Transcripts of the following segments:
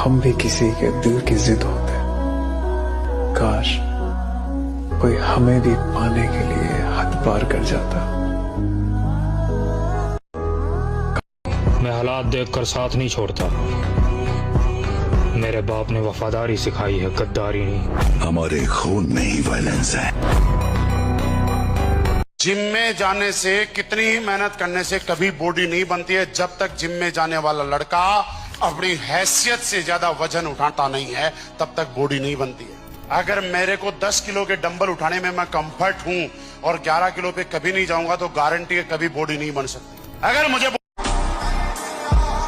हम भी किसी के दिल की जिद होते। काश कोई हमें भी पाने के लिए हद पार कर जाता। मैं हालात देखकर साथ नहीं छोड़ता। मेरे बाप ने वफादारी सिखाई है, गद्दारी नहीं। हमारे खून में ही वायलेंस है। जिम में जाने से, कितनी ही मेहनत करने से कभी बॉडी नहीं बनती है जब तक जिम में जाने वाला लड़का अपनी हैसियत से ज्यादा वजन उठाता नहीं है, तब तक बॉडी नहीं बनती है। अगर मेरे को 10 किलो के डंबल उठाने में मैं कंफर्ट हूं और 11 किलो पे कभी नहीं जाऊंगा तो गारंटी है कभी बॉडी नहीं बन सकती। अगर मुझे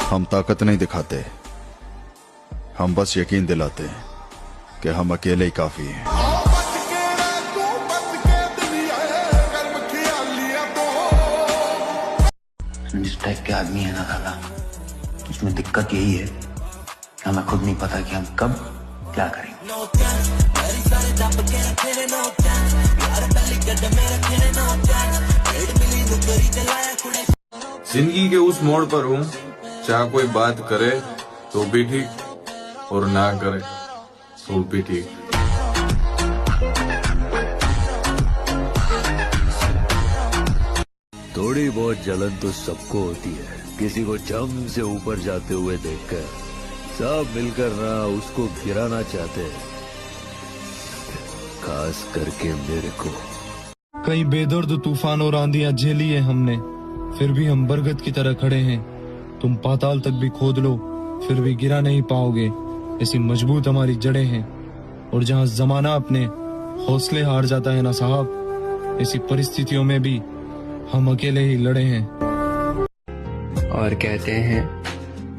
हम ताकत नहीं दिखाते, हम बस यकीन दिलाते हैं कि हम अकेले ही काफी हैं। जिस टाइप के आदमी है ना दादा, उसमें दिक्कत यही है कि हमें खुद नहीं पता कि हम कब क्या करेंगे। जिंदगी के उस मोड़ पर हूँ, चाहे कोई बात करे तो भी ठीक और ना करे तो भी ठीक। थोड़ी बहुत जलन तो सबको होती है, किसी को जम से ऊपर जाते हुए देखकर। सब मिलकर ना उसको गिराना चाहते हैं, खास करके मेरे को। कई बेदर्द तूफान और आंधियां झेली है हमने, फिर भी हम बरगद की तरह खड़े हैं। तुम पाताल तक भी खोद लो फिर भी गिरा नहीं पाओगे, ऐसी मजबूत हमारी जड़ें हैं। और जहां जमाना अपने हौसले हार जाता है ना साहब, ऐसी परिस्थितियों में भी हम अकेले ही लड़े हैं। और कहते हैं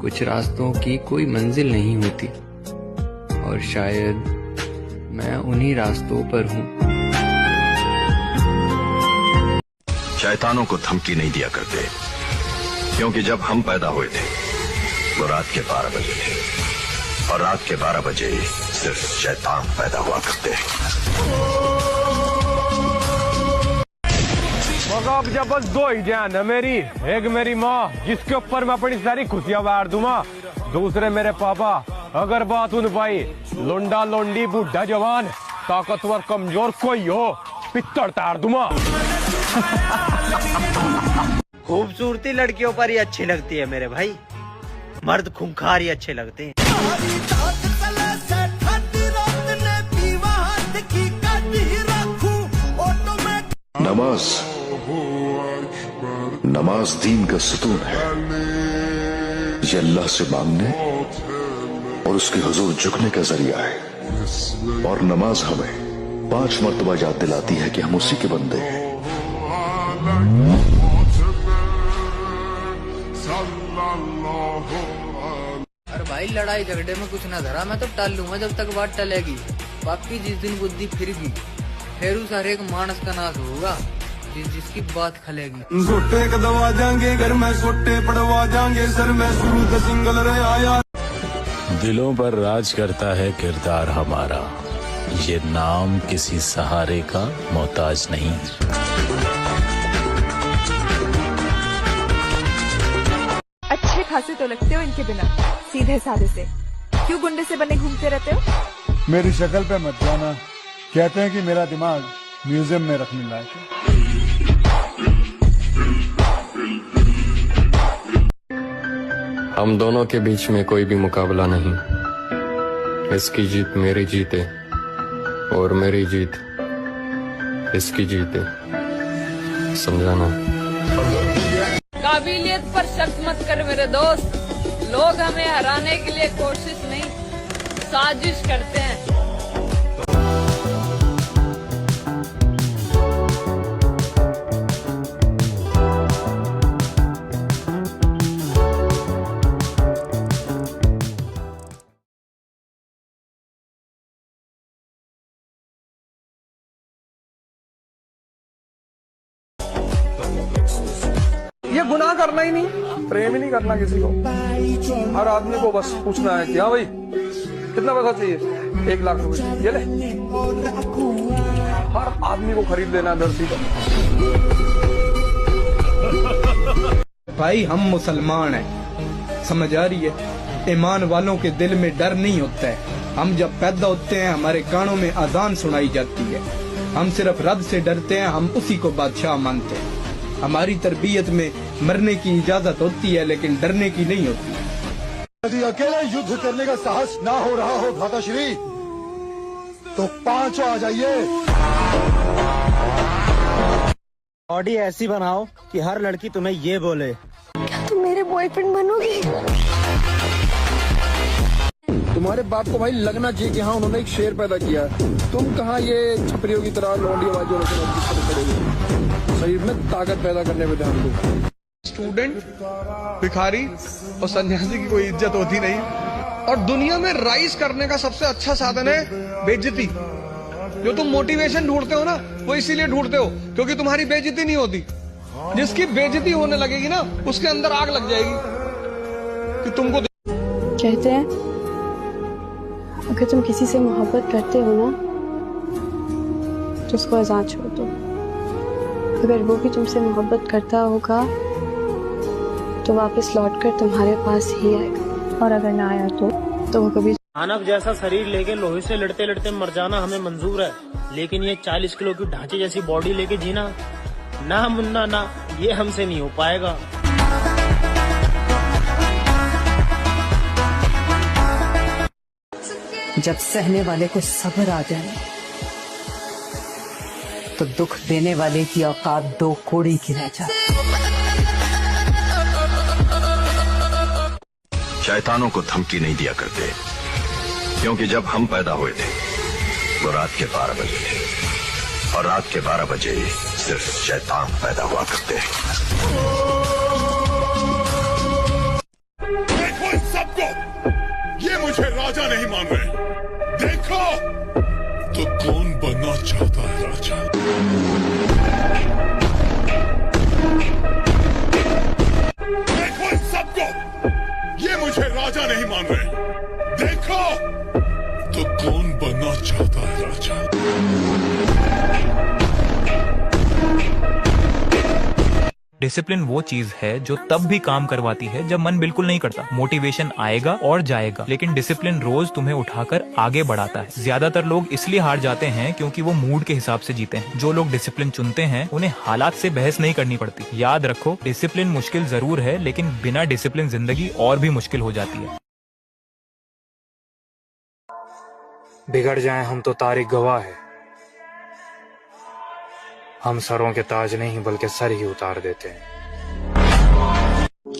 कुछ रास्तों की कोई मंजिल नहीं होती, और शायद मैं उन्हीं रास्तों पर हूँ। शैतानों को धमकी नहीं दिया करते, क्योंकि जब हम पैदा हुए थे वो रात के 12 बजे थे, और रात के 12 बजे सिर्फ शैतान पैदा हुआ करते हैं। जब बस 2 ही जान है मेरी, एक मेरी माँ जिसके ऊपर मैं अपनी सारी खुशियां बांट दूंगा, दूसरे मेरे पापा। अगर बात उन भाई लोंडा लोंडी बूढ़ा जवान ताकतवर कमजोर कोई हो, पित्तड़ तार दूंगा। खूबसूरती लड़कियों पर ही अच्छी लगती है मेरे भाई, मर्द खूंखार ही अच्छे लगते हैं। नमाज दीन का सुतून है। ये अल्लाह से मांगने और उसके हुजूर झुकने का जरिया है। और नमाज हमें 5 मर्तबा याद दिलाती है कि हम उसी के बंदे हैं। अरे भाई लड़ाई झगड़े में कुछ ना धरा, मैं तो टाल लूंगा जब तक बात टलेगी। बाकी जिस दिन बुद्धि फिर गई, फिर उस हर एक मानस का नाश होगा जिसकी बात खलेगी। सोटे कदवा जाएंगे घर में, सोटे पड़वा जाएंगे सर में, शुरू से सिंगल रहे आया। दिलों पर राज करता है किरदार हमारा, ये नाम किसी सहारे का मोहताज नहीं। अच्छे खासे तो लगते हो इनके बिना, सीधे साधे से। क्यों गुंडे से बने घूमते रहते हो? मेरी शक्ल पे मत जाना, कहते हैं कि मेरा दिमाग म्यूजियम में रखने लायक है। हम दोनों के बीच में कोई भी मुकाबला नहीं। इसकी जीत मेरी जीत है और मेरी जीत इसकी जीत है, समझाना। काबिलियत पर शक मत कर मेरे दोस्त, लोग हमें हराने के लिए कोशिश नहीं साजिश करते हैं। ये गुनाह करना ही नहीं, प्रेम ही नहीं करना किसी को। हर आदमी को बस पूछना है कि हाँ भाई कितना पैसा चाहिए, 1 लाख रुपए, ये ले। हर आदमी को खरीद लेना धरती पर। भाई हम मुसलमान हैं, समझ आ रही है? ईमान वालों के दिल में डर नहीं होता है। हम जब पैदा होते हैं हमारे कानों में अजान सुनाई जाती है। हम सिर्फ रब से डरते हैं, हम उसी को बादशाह मानते हैं। हमारी तरबियत में मरने की इजाजत होती है लेकिन डरने की नहीं होती। यदि अकेले युद्ध करने का साहस ना हो रहा हो भ्राताश्री तो 5 आ जाइए। बॉडी ऐसी बनाओ कि हर लड़की तुम्हें ये बोले, क्या तुम मेरे बॉयफ्रेंड बनोगे? तुम्हारे बाप को भाई लगना चाहिए कि हाँ उन्होंने एक शेर पैदा किया। तुम कहाँ ये छपरियों की तरह लौंडियों वाली शरीर में ताकत पैदा करने में ध्यान दो। स्टूडेंट, भिखारी और सन्यासी की कोई इज्जत होती नहीं, और दुनिया में राइज करने का सबसे अच्छा साधन है बेइज्जती। जो तुम मोटिवेशन ढूंढते हो ना, वो इसीलिए ढूंढते हो क्योंकि तुम्हारी बेइज्जती नहीं होती। जिसकी बेइज्जती होने लगेगी ना, उसके अंदर आग लग जाएगी कि तुमको। कहते हैं अगर तुम किसी से मोहब्बत करते हो ना तो उसको आजाद छोड़ दो। अगर वो भी तुमसे मोहब्बत करता होगा तो वापस लौटकर तुम्हारे पास ही आएगा, और अगर ना आया तो वो कभी। मानव जैसा शरीर लेके लोहे से लड़ते लड़ते मर जाना हमें मंजूर है, लेकिन ये 40 किलो की ढांचे जैसी बॉडी लेके जीना ना मुन्ना ना, ये हमसे नहीं हो पाएगा। जब सहने वाले को सब्र आ जाए तो दुख देने वाले की औकात 2 कोड़ी की रह जाए। शैतानों को धमकी नहीं दिया करते, क्योंकि जब हम पैदा हुए थे वो रात के 12 बजे थे, और रात के 12 बजे सिर्फ शैतान पैदा हुआ करते हैं। देखो इन सबको, ये मुझे राजा नहीं मान रहे। देखो तो कौन बनना चाहता है राजा? देखो इन सबको, ये मुझे राजा नहीं मान रहे। देखो तो कौन बनना चाहता है राजा? डिसिप्लिन वो चीज है जो तब भी काम करवाती है जब मन बिल्कुल नहीं करता। मोटिवेशन आएगा और जाएगा, लेकिन डिसिप्लिन रोज तुम्हें उठाकर आगे बढ़ाता है। ज्यादातर लोग इसलिए हार जाते हैं क्योंकि वो मूड के हिसाब से जीते हैं। जो लोग डिसिप्लिन चुनते हैं उन्हें हालात से बहस नहीं करनी पड़ती। याद रखो, डिसिप्लिन मुश्किल जरूर है, लेकिन बिना डिसिप्लिन जिंदगी और भी मुश्किल हो जाती है। बिगड़ जाए हम तो तारीख गवाह है। हम सरों के ताज नहीं बल्कि सर ही उतार देते हैं।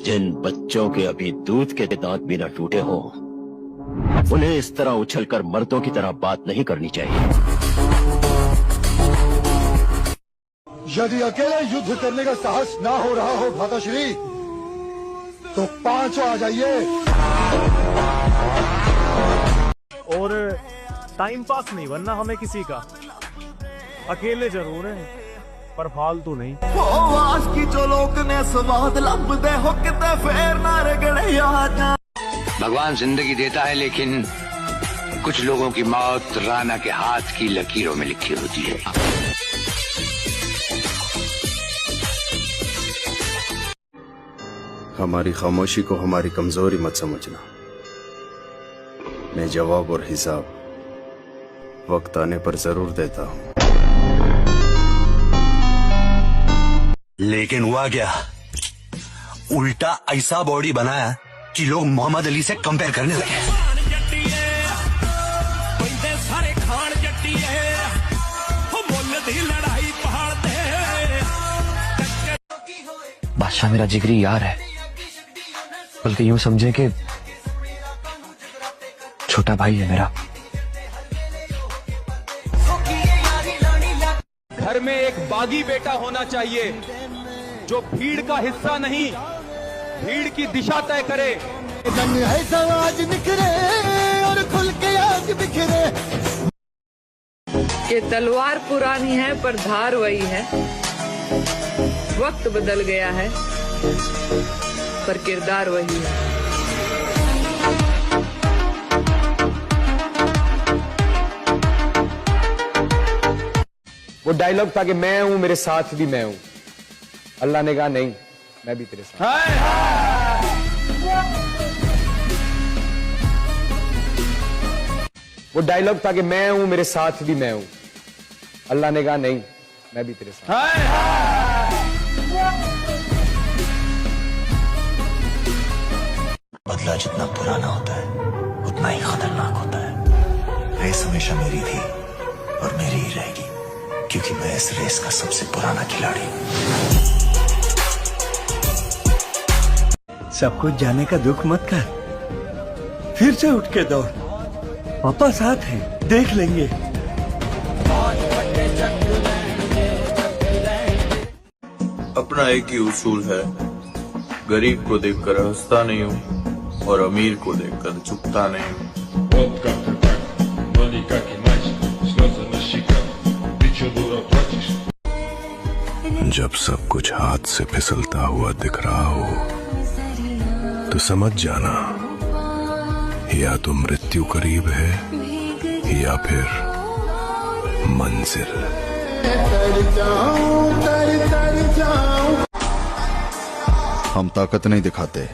जिन बच्चों के अभी दूध के दांत भी न टूटे हों, उन्हें इस तरह उछलकर मर्दों की तरह बात नहीं करनी चाहिए। यदि अकेले युद्ध करने का साहस ना हो रहा हो भ्राताश्री तो 5 आ जाइए। और टाइम पास नहीं बनना हमें किसी का। अकेले जरूर है पर फालतू नहीं। भगवान जिंदगी देता है, लेकिन कुछ लोगों की मौत राना के हाथ की लकीरों में लिखी होती है। हमारी खामोशी को हमारी कमजोरी मत समझना। मैं जवाब और हिसाब वक्त आने पर जरूर देता हूँ। लेकिन हुआ क्या, उल्टा ऐसा बॉडी बनाया कि लोग मोहम्मद अली से कंपेयर करने लगे। बादशाह मेरा जिगरी यार है, बल्कि यूं समझे कि छोटा भाई है मेरा। घर में एक बागी बेटा होना चाहिए जो भीड़ का हिस्सा नहीं, भीड़ की दिशा तय करे। है समाज निखरे और खुल के आज बिखरे। ये तलवार पुरानी है पर धार वही है। वक्त बदल गया है पर किरदार वही है। वो डायलॉग था कि मैं हूं मेरे साथ भी मैं हूं। अल्लाह ने कहा नहीं, मैं भी तेरे साथ। वो डायलॉग था कि मैं हूं मेरे साथ भी मैं हूं। अल्लाह ने कहा नहीं, मैं भी तेरे साथ। बदला जितना पुराना होता है उतना ही खतरनाक होता है। रेस हमेशा मेरी थी और मेरी ही रहेगी, क्योंकि मैं इस रेस का सबसे पुराना खिलाड़ी हूं। सब कुछ जाने का दुख मत कर, फिर से उठ के दौड़। पापा साथ हैं, देख लेंगे। अपना एक ही उसूल है, गरीब को देखकर हंसता नहीं हूँ और अमीर को देखकर चुपता नहीं हूँ। जब सब कुछ हाथ से फिसलता हुआ दिख रहा हो तो समझ जाना, या तो मृत्यु करीब है या फिर मंजिल। हम ताकत नहीं दिखाते,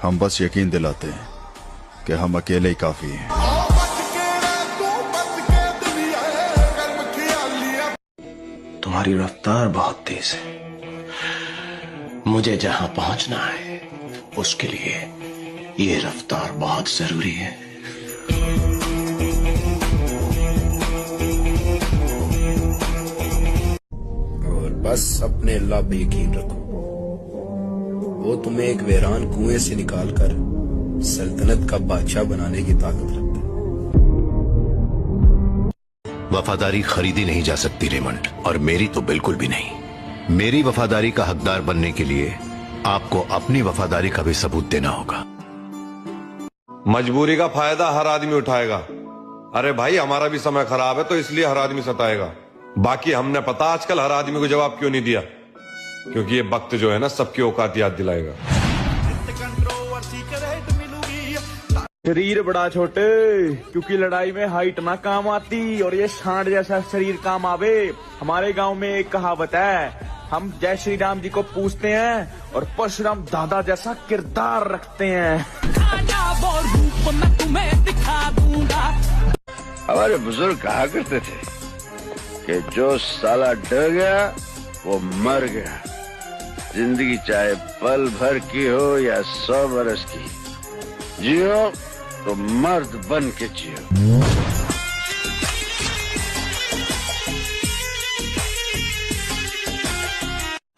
हम बस यकीन दिलाते हैं कि हम अकेले ही काफी हैं। तुम्हारी रफ्तार बहुत तेज है, मुझे जहां पहुंचना है उसके लिए ये रफ्तार बहुत जरूरी है। और बस अपने अल्लाह पे यकीन रखो, वो तुम्हें एक वीरान कुएं से निकालकर सल्तनत का बादशाह बनाने की ताकत रखता है। वफादारी खरीदी नहीं जा सकती रेमंड, और मेरी तो बिल्कुल भी नहीं। मेरी वफादारी का हकदार बनने के लिए आपको अपनी वफादारी का भी सबूत देना होगा। मजबूरी का फायदा हर आदमी उठाएगा। अरे भाई, हमारा भी समय खराब है तो इसलिए हर आदमी सताएगा। बाकी हमने पता आजकल हर आदमी को जवाब क्यों नहीं दिया, क्योंकि ये वक्त जो है ना सबकी औकात याद दिलाएगा। शरीर बड़ा छोटे, क्योंकि लड़ाई में हाइट ना काम आती और ये सांड जैसा शरीर काम आवे। हमारे गांव में एक कहावत है, हम जय श्री राम जी को पूछते हैं और परशुराम दादा जैसा किरदार रखते हैं। हमारे बुजुर्ग कहा करते थे कि जो साला डर गया वो मर गया। जिंदगी चाहे पल भर की हो या 100 बरस की, जियो तो मर्द बन के जियो।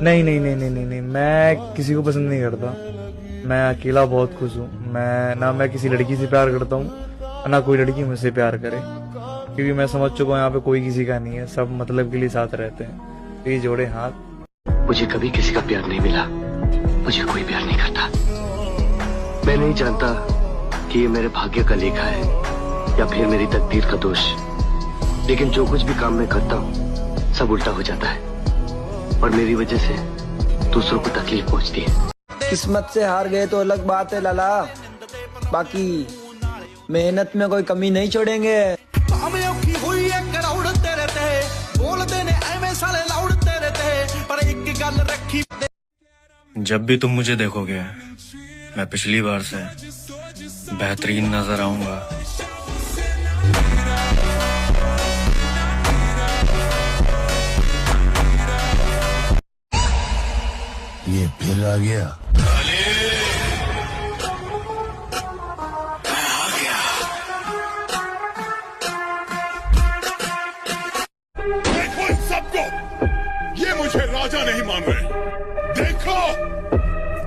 नहीं नहीं नहीं नहीं नहीं नहीं, मैं किसी को पसंद नहीं करता। मैं अकेला बहुत खुश हूँ। मैं किसी लड़की से प्यार करता हूँ, ना कोई लड़की मुझसे प्यार करे, क्योंकि मैं समझ चुका हूँ यहाँ पे कोई किसी का नहीं है, सब मतलब के लिए साथ रहते हैं। तो ये जोड़े हाथ। मुझे कभी किसी का प्यार नहीं मिला, मुझे कोई प्यार नहीं करता। मैं नहीं जानता कि ये मेरे भाग्य का लेखा है या फिर मेरी तकदीर का दोष, लेकिन जो कुछ भी काम मैं करता हूँ सब उल्टा हो जाता है और मेरी वजह से दूसरों को तकलीफ पहुंचती है। किस्मत से हार गए तो अलग बात है लाला, बाकी मेहनत में कोई कमी नहीं छोड़ेंगे। जब भी तुम मुझे देखोगे मैं पिछली बार से बेहतरीन नजर आऊंगा। ये फिर आ गया। देखो इन सबको, ये मुझे राजा नहीं मान रहे। देखो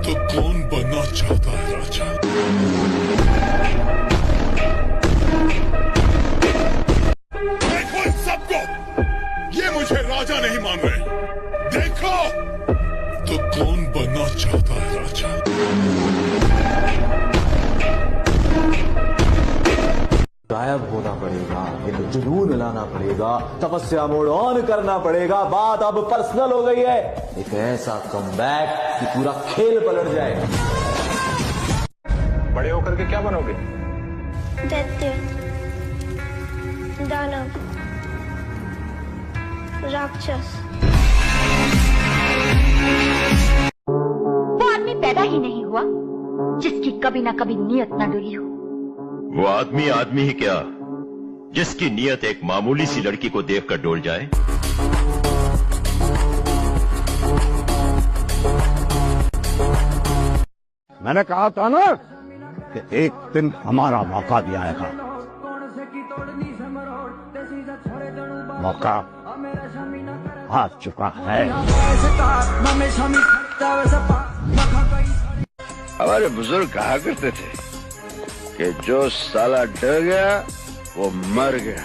तो कौन बनना चाहता है राजा। देखो इन सबको, ये मुझे राजा नहीं मान रहे। देखो तो कौन बनना चाहता है राजा। गायब होना पड़ेगा, एक जुनून लाना पड़ेगा, तपस्या मोड ऑन करना पड़ेगा। बात अब पर्सनल हो गई है, एक ऐसा कमबैक कि पूरा खेल पलट जाए। बड़े होकर के क्या बनोगे? दैत्य, दानव, राक्षस। वो आदमी पैदा ही नहीं हुआ जिसकी कभी ना कभी नीयत ना डुली हो। वो आदमी आदमी ही क्या, जिसकी नीयत एक मामूली सी लड़की को देखकर डोल जाए। मैंने कहा था ना कि एक दिन हमारा मौका भी आएगा। मौका आ चुका है। हमारे बुजुर्ग कहा करते थे कि जो साला डर गया वो मर गया।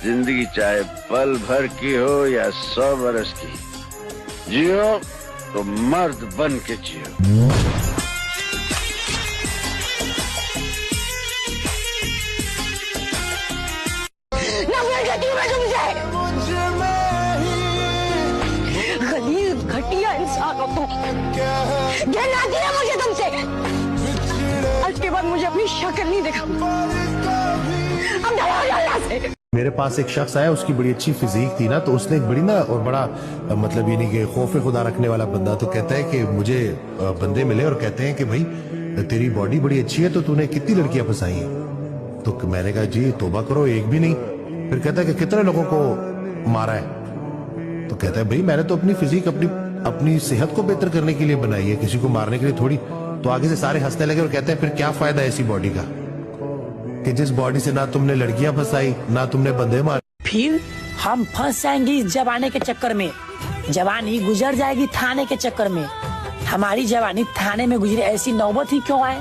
जिंदगी चाहे पल भर की हो या 100 बरस की, जियो तो मर्द बन के जियो। गलीज घटिया इंसान हो तुम। गिरना आती है मुझे तुमसे। आज के बाद मुझे अपनी शक्ल नहीं दिखा। अब डरो अल्लाह से। मेरे पास एक शख्स आया, उसकी बड़ी अच्छी फिजिक थी ना, तो उसने एक बड़ी ना और बड़ा मतलब ये नहीं कि खौफ खुदा रखने वाला बंदा, तो कहता है कि मुझे बंदे मिले और कहते हैं कि भाई तेरी बॉडी बड़ी अच्छी है, तो तूने कितनी लड़कियां फंसाई हैं? तो मैंने कहा जी तौबा करो, एक भी नहीं। फिर कहता है कि कितने लोगों को मारा है? तो कहता है भाई मैंने तो अपनी फिजिक अपनी सेहत को बेहतर करने के लिए बनाई है, किसी को मारने के लिए थोड़ी। तो आगे से सारे हंसने लगे और कहते हैं फिर क्या फायदा है ऐसी बॉडी का, कि जिस बॉडी से ना तुमने लड़कियां फंसाई ना तुमने बंदे मारे। फिर हम फंस जाएंगे इस जवानी के चक्कर में। जवानी गुजर जाएगी थाने के चक्कर में। हमारी जवानी थाने में गुजरे, ऐसी नौबत ही क्यों आए?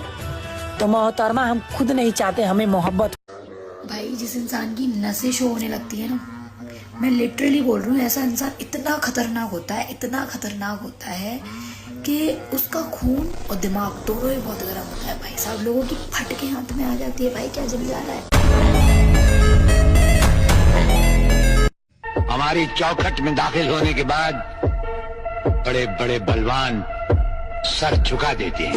तो मोहतरमा हम खुद नहीं चाहते हमें मोहब्बत। भाई जिस इंसान की नसें शो होने लगती है ना, मैं लिटरली बोल रही हूँ, ऐसा इंसान इतना खतरनाक होता है, इतना खतरनाक होता है कि उसका खून और दिमाग दोनों ही बहुत गर्म होता है। भाई साहब लोगों की फटके हाथ में आ जाती है। भाई क्या जल जा रहा है? हमारी चौखट में दाखिल होने के बाद बड़े बड़े बलवान सर झुका देते हैं।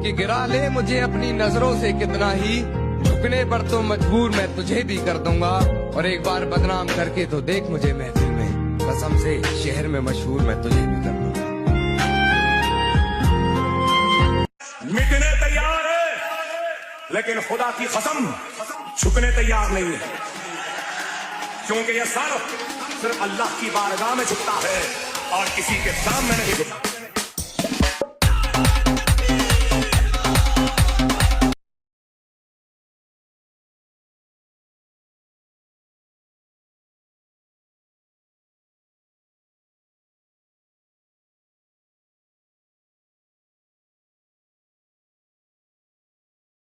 कि गिरा ले मुझे अपनी नजरों से कितना ही, झुकने पर तो मजबूर मैं तुझे भी कर दूंगा। और एक बार बदनाम करके तो देख मुझे महफिल में, कसम से शहर में मशहूर मैं तुझे भी कर दूंगा। मिटने तैयार है लेकिन खुदा की कसम झुकने तैयार नहीं है, क्योंकि यह सर सिर्फ अल्लाह की बारगाह में झुकता है और किसी के सामने नहीं झुकता।